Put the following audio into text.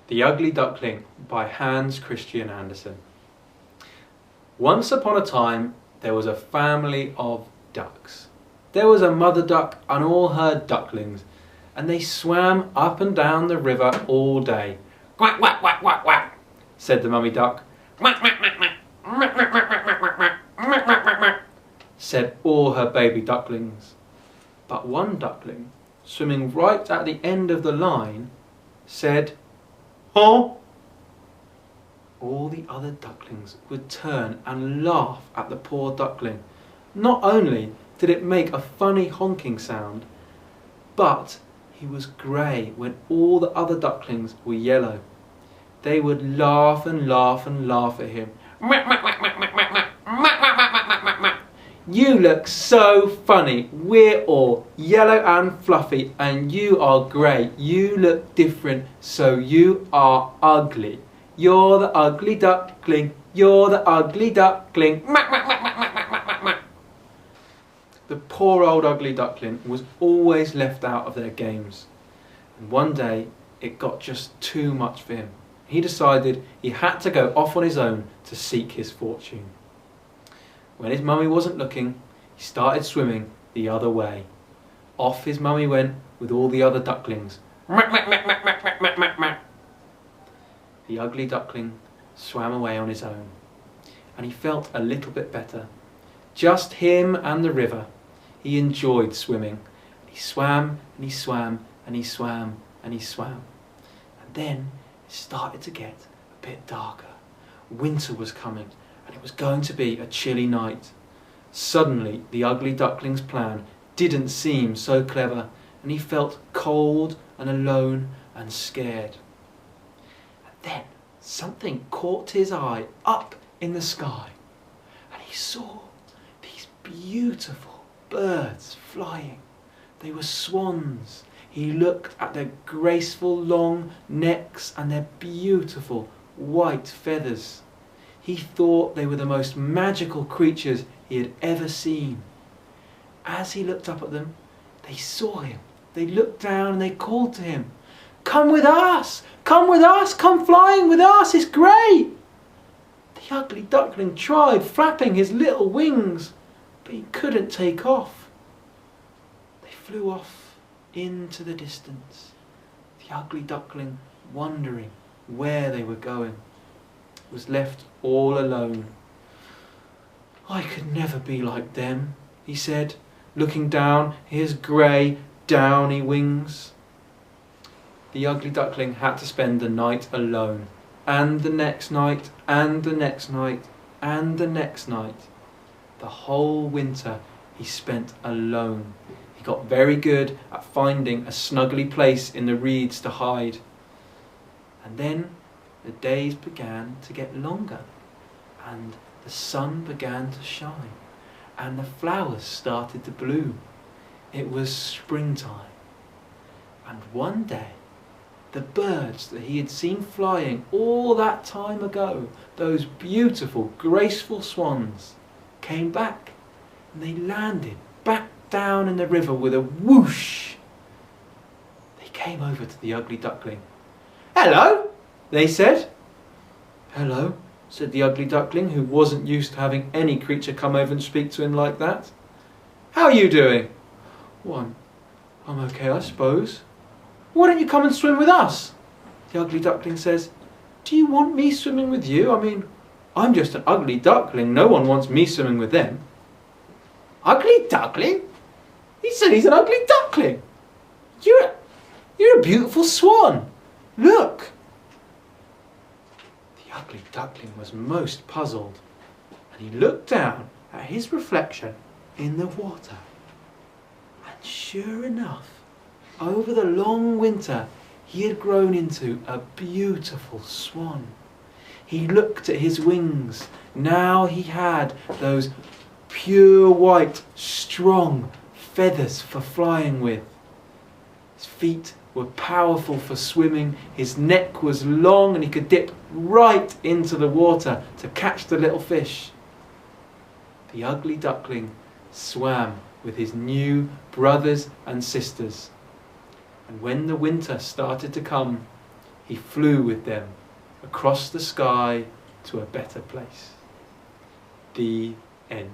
The Ugly Duckling by Hans Christian Andersen. Once upon a time there was a family of ducks. There was a mother duck and all her ducklings, and they swam up and down the river all day. "Quack, quack, quack, quack, quack," said the mummy duck. "Quack, quack, quack, quack. Quack, quack, quack, quack, quack, quack. Quack, quack, quack, quack," said all her baby ducklings. But one duckling, swimming right at the end of the line, said, "Oh!" All the other ducklings would turn and laugh at the poor duckling. Not only did it make a funny honking sound, but he was grey when all the other ducklings were yellow. They would laugh and laugh and laugh at him. "You look so funny. We're all yellow and fluffy and you are grey. You look different, so you are ugly. You're the ugly duckling. You're the ugly duckling." The poor old ugly duckling was always left out of their games. And one day it got just too much for him. He decided he had to go off on his own to seek his fortune. When his mummy wasn't looking, he started swimming the other way. Off his mummy went with all the other ducklings. The ugly duckling swam away on his own, and he felt a little bit better. Just him and the river. He enjoyed swimming. He swam and he swam and he swam and he swam. And then it started to get a bit darker. Winter was coming, and it was going to be a chilly night. Suddenly the ugly duckling's plan didn't seem so clever, and he felt cold and alone and scared. And then something caught his eye up in the sky, and he saw these beautiful birds flying. They were swans. He looked at their graceful long necks and their beautiful white feathers. He thought they were the most magical creatures he had ever seen. As he looked up at them, they saw him. They looked down and they called to him, "Come with us! Come with us! Come flying with us! It's great!" The ugly duckling tried flapping his little wings, but he couldn't take off. They flew off into the distance, the ugly duckling wondering where they were going. Was left all alone. "I could never be like them," he said, looking down his grey, downy wings. The ugly duckling had to spend the night alone, and the next night, and the next night, and the next night. The whole winter he spent alone. He got very good at finding a snuggly place in the reeds to hide. And then the days began to get longer, and the sun began to shine, and the flowers started to bloom. It was springtime, and one day the birds that he had seen flying all that time ago, those beautiful, graceful swans, came back, and they landed back down in the river with a whoosh. They came over to the ugly duckling. "Hello," they said. "Hello," said the ugly duckling, who wasn't used to having any creature come over and speak to him like that. "How are you doing?" "Well, I'm okay, I suppose." "Why don't you come and swim with us?" The ugly duckling says. "Do you want me swimming with you? I mean, I'm just an ugly duckling. No one wants me swimming with them." "Ugly duckling?" He said he's an ugly duckling. You're a beautiful swan. Look." The ugly duckling was most puzzled, and he looked down at his reflection in the water. And sure enough, over the long winter, he had grown into a beautiful swan. He looked at his wings. Now he had those pure white, strong feathers for flying with. His feet were powerful for swimming. His neck was long and he could dip right into the water to catch the little fish. The ugly duckling swam with his new brothers and sisters. And when the winter started to come, he flew with them across the sky to a better place. The end.